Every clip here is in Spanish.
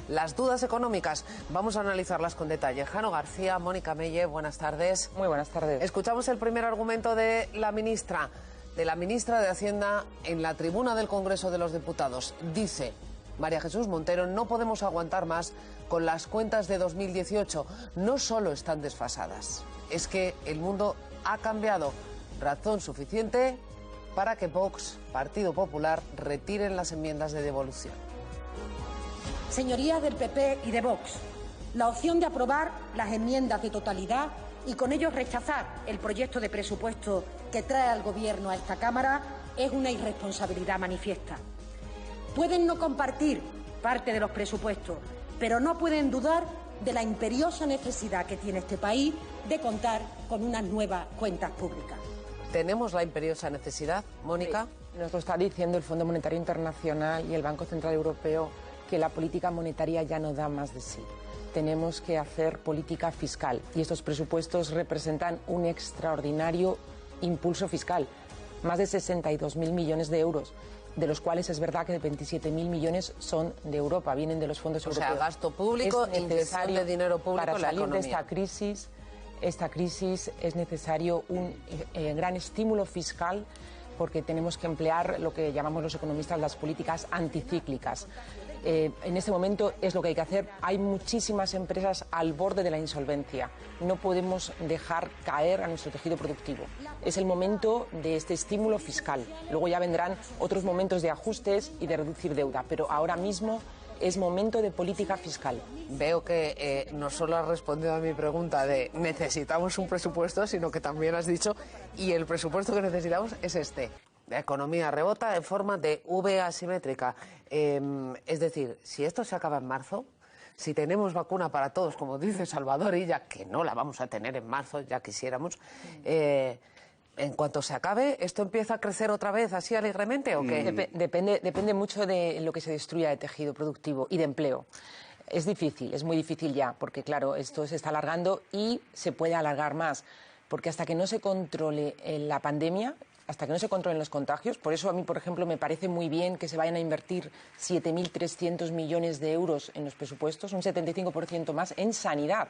las dudas económicas. Vamos a analizarlas con detalle. Jano García, Mónica Melle, buenas tardes. Muy buenas tardes. Escuchamos el primer argumento de la ministra de Hacienda en la tribuna del Congreso de los Diputados. Dice María Jesús Montero: no podemos aguantar más con las cuentas de 2018. No solo están desfasadas, es que el mundo ha cambiado. Razón suficiente para que Vox, Partido Popular, retiren las enmiendas de devolución. Señorías del PP y de Vox, la opción de aprobar las enmiendas de totalidad y con ello rechazar el proyecto de presupuesto que trae al Gobierno a esta Cámara es una irresponsabilidad manifiesta. Pueden no compartir parte de los presupuestos, pero no pueden dudar de la imperiosa necesidad que tiene este país de contar con unas nuevas cuentas públicas. ¿Tenemos la imperiosa necesidad, Mónica? Sí. Nos lo está diciendo el Fondo Monetario Internacional y el Banco Central Europeo, que la política monetaria ya no da más de sí. Tenemos que hacer política fiscal y estos presupuestos representan un extraordinario impulso fiscal. Más de 62.000 millones de euros, de los cuales es verdad que 27.000 millones son de Europa, vienen de los fondos europeos. O sea, gasto público, inyección de dinero público para en la salir economía. de esta crisis es necesario un gran estímulo fiscal, porque tenemos que emplear lo que llamamos los economistas las políticas anticíclicas. En este momento es lo que hay que hacer. Hay muchísimas empresas al borde de la insolvencia. No podemos dejar caer a nuestro tejido productivo. Es el momento de este estímulo fiscal. Luego ya vendrán otros momentos de ajustes y de reducir deuda, pero ahora mismo es momento de política fiscal. Veo que no solo has respondido a mi pregunta de necesitamos un presupuesto, sino que también has dicho, y el presupuesto que necesitamos es este. La economía rebota en forma de V asimétrica. Es decir, si esto se acaba en marzo, si tenemos vacuna para todos, como dice Salvador Illa, que no la vamos a tener en marzo, ya quisiéramos, en cuanto se acabe, ¿esto empieza a crecer otra vez así alegremente o qué? Depende mucho de lo que se destruya de tejido productivo y de empleo. Es difícil, es muy difícil ya, porque claro, esto se está alargando y se puede alargar más, porque hasta que no se controle la pandemia, hasta que no se controlen los contagios, por eso a mí, por ejemplo, me parece muy bien que se vayan a invertir 7.300 millones de euros en los presupuestos, un 75% más en sanidad,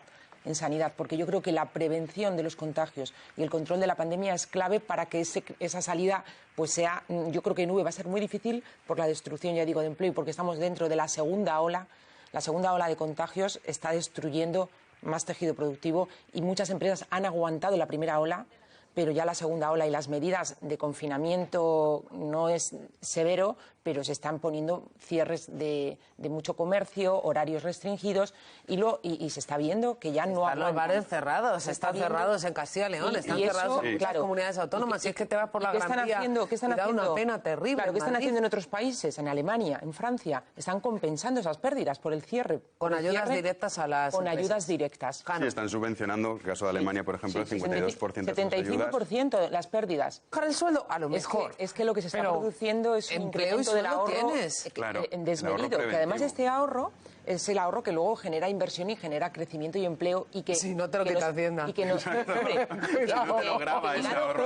porque yo creo que la prevención de los contagios y el control de la pandemia es clave para que esa salida pues sea, yo creo que en V va a ser muy difícil por la destrucción, ya digo, de empleo y porque estamos dentro de la segunda ola. La segunda ola de contagios está destruyendo más tejido productivo y muchas empresas han aguantado la primera ola, pero ya la segunda ola y las medidas de confinamiento no es severo, pero se están poniendo cierres de mucho comercio, horarios restringidos y se está viendo que ya no están los bares cerrados, están cerrados en Castilla y León, están cerrados en muchas comunidades autónomas. Si es que te vas por la Gran Vía, ¿qué están haciendo? Una pena terrible. Claro, ¿qué están haciendo en otros países? En Alemania, en Francia, están compensando esas pérdidas por el cierre. Con ayudas directas a las Con empresas. ayudas directas. Sí, están subvencionando, en el caso de Alemania, por ejemplo, el 52% de sus ayudas. 75% las pérdidas. Bajar el sueldo, a lo mejor. Es que lo que se está produciendo es un incremento del ahorro desmedido, que además este ahorro es el ahorro que luego genera inversión y genera crecimiento y empleo y que si no te lo quita Hacienda y que nos hombre,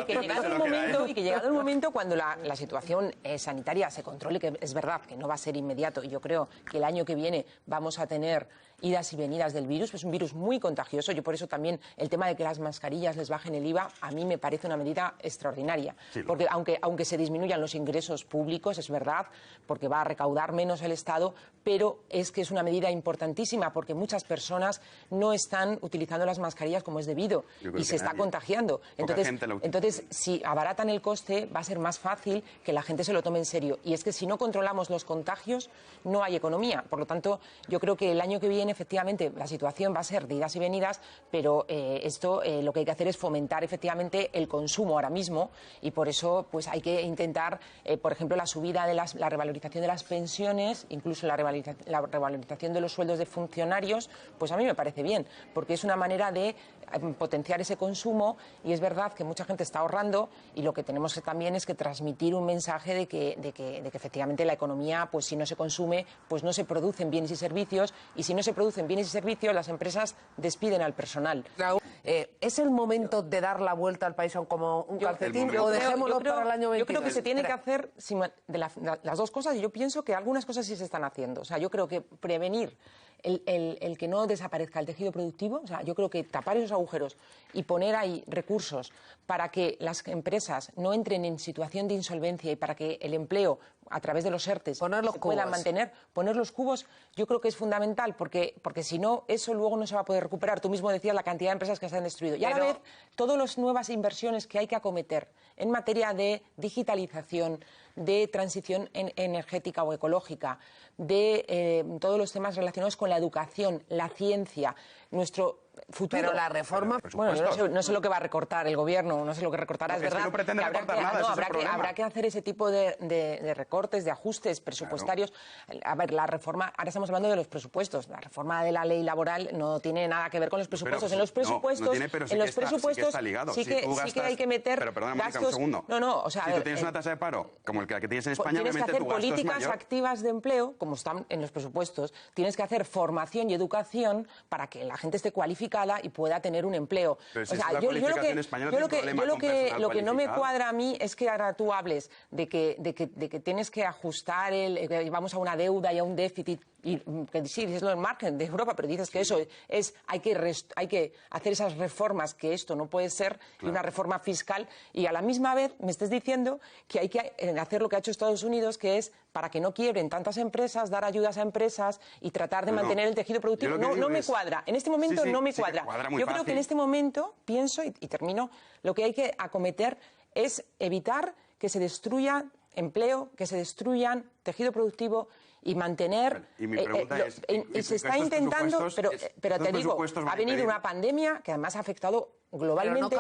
que llegado el momento cuando la situación sanitaria se controle, que es verdad que no va a ser inmediato y yo creo que el año que viene vamos a tener idas y venidas del virus, es un virus muy contagioso. Yo por eso también el tema de que las mascarillas les bajen el IVA a mí me parece una medida extraordinaria, porque aunque se disminuyan los ingresos públicos, es verdad, porque va a recaudar menos el Estado, pero es que es una medida importantísima porque muchas personas no están utilizando las mascarillas como es debido y se está contagiando. Entonces, si abaratan el coste, va a ser más fácil que la gente se lo tome en serio. Y es que si no controlamos los contagios, no hay economía. Por lo tanto, yo creo que el año que viene, efectivamente, la situación va a ser de idas y venidas, pero lo que hay que hacer es fomentar efectivamente el consumo ahora mismo y por eso pues hay que intentar, por ejemplo, la subida de la revalorización de las pensiones, incluso la revalorización de los sueldos de funcionarios, pues a mí me parece bien, porque es una manera de potenciar ese consumo y es verdad que mucha gente está ahorrando y lo que tenemos que también es que transmitir un mensaje de que efectivamente la economía, pues si no se consume, pues no se producen bienes y servicios y si no se producen bienes y servicios, las empresas despiden al personal. ¿Es el momento de dar la vuelta al país como un calcetín o dejémoslo para el año 22? Yo creo que se tiene que hacer de las dos cosas, y yo pienso que algunas cosas sí se están haciendo. O sea, yo creo que prevenir el que no desaparezca el tejido productivo, o sea, yo creo que tapar esos agujeros y poner ahí recursos para que las empresas no entren en situación de insolvencia y para que el empleo a través de los ERTEs se pueda mantener, poner los cubos, yo creo que es fundamental, porque si no, eso luego no se va a poder recuperar. Tú mismo decías la cantidad de empresas que se han destruido. Y a la vez, todas las nuevas inversiones que hay que acometer en materia de digitalización, de transición energética o ecológica, de todos los temas relacionados con la educación, la ciencia, nuestro futuro. Pero la reforma... Bueno, no sé lo que va a recortar el gobierno, no sé lo que recortará, es verdad. No pretende recortar nada, habrá que hacer ese tipo de recortes, de ajustes presupuestarios. Claro. A ver, la reforma, ahora estamos hablando de los presupuestos, la reforma de la ley laboral no tiene nada que ver con los presupuestos. En los presupuestos, sí que hay que meter gastos... Un segundo. O sea, si tú tienes una tasa de paro como la que tienes en España, tienes que hacer políticas activas de empleo, como están en los presupuestos. Tienes que hacer formación y educación para que la gente esté cualificada y pueda tener un empleo. Pero si lo que no me cuadra a mí es que ahora tú hables de que tienes que ajustar vamos a una deuda y a un déficit, y que sí, es lo del margen de Europa, pero dices que eso es hay que hacer esas reformas, que esto no puede ser, y una reforma fiscal, y a la misma vez me estés diciendo que hay que hacer lo que ha hecho Estados Unidos, que es, para que no quiebren tantas empresas, dar ayudas a empresas y tratar de mantener el tejido productivo. No me cuadra. En este momento no me cuadra. Yo creo que en este momento, pienso, y termino, lo que hay que acometer es evitar que se destruya empleo, que se destruyan tejido productivo y mantener... Y mi pregunta y se está intentando, pero te digo, ha venido una pandemia que además ha afectado globalmente...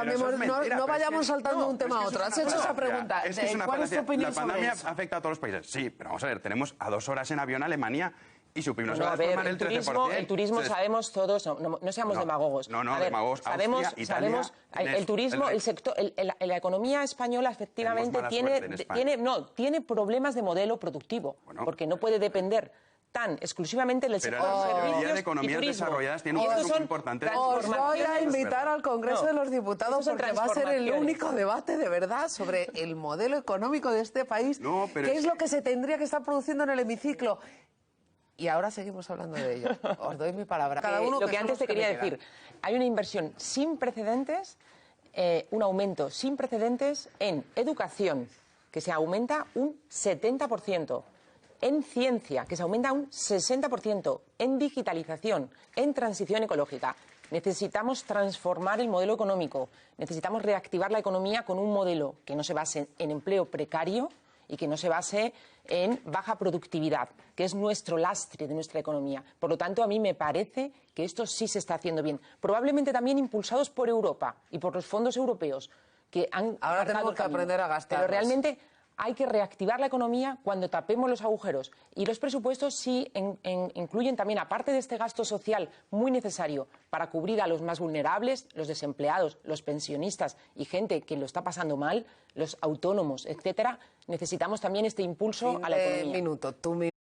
No vayamos saltando de un tema a otro. Has hecho esa pregunta. ¿Cuál es tu opinión sobre eso? La pandemia afecta a todos los países. Sí, pero vamos a ver, tenemos a 2 horas en avión a Alemania y su PIB no se va a transformar el 13%. El turismo sabemos todos, no seamos demagogos. Demagogos. Sabemos, el turismo, el sector, la economía española efectivamente tiene problemas de modelo productivo, porque no puede depender tan exclusivamente del sector de servicios y turismo. La mayoría de economías desarrolladas tienen un caso muy importante. Os voy a invitar al Congreso de los Diputados, porque va a ser el único debate de verdad sobre el modelo económico de este país, que es lo que se tendría que estar produciendo en el hemiciclo. Y ahora seguimos hablando de ello. Os doy mi palabra. Cada uno lo que antes te quería decir, hay una inversión sin precedentes, un aumento sin precedentes en educación, que se aumenta un 70%, en ciencia, que se aumenta un 60%, en digitalización, en transición ecológica. Necesitamos transformar el modelo económico, necesitamos reactivar la economía con un modelo que no se base en empleo precario y que no se base en baja productividad, que es nuestro lastre de nuestra economía. Por lo tanto, a mí me parece que esto sí se está haciendo bien. Probablemente también impulsados por Europa y por los fondos europeos, que han... Ahora tenemos que aprender a gastar. Pero realmente hay que reactivar la economía cuando tapemos los agujeros. Y los presupuestos sí incluyen también, aparte de este gasto social muy necesario para cubrir a los más vulnerables, los desempleados, los pensionistas y gente que lo está pasando mal, los autónomos, etcétera, necesitamos también este impulso a la economía.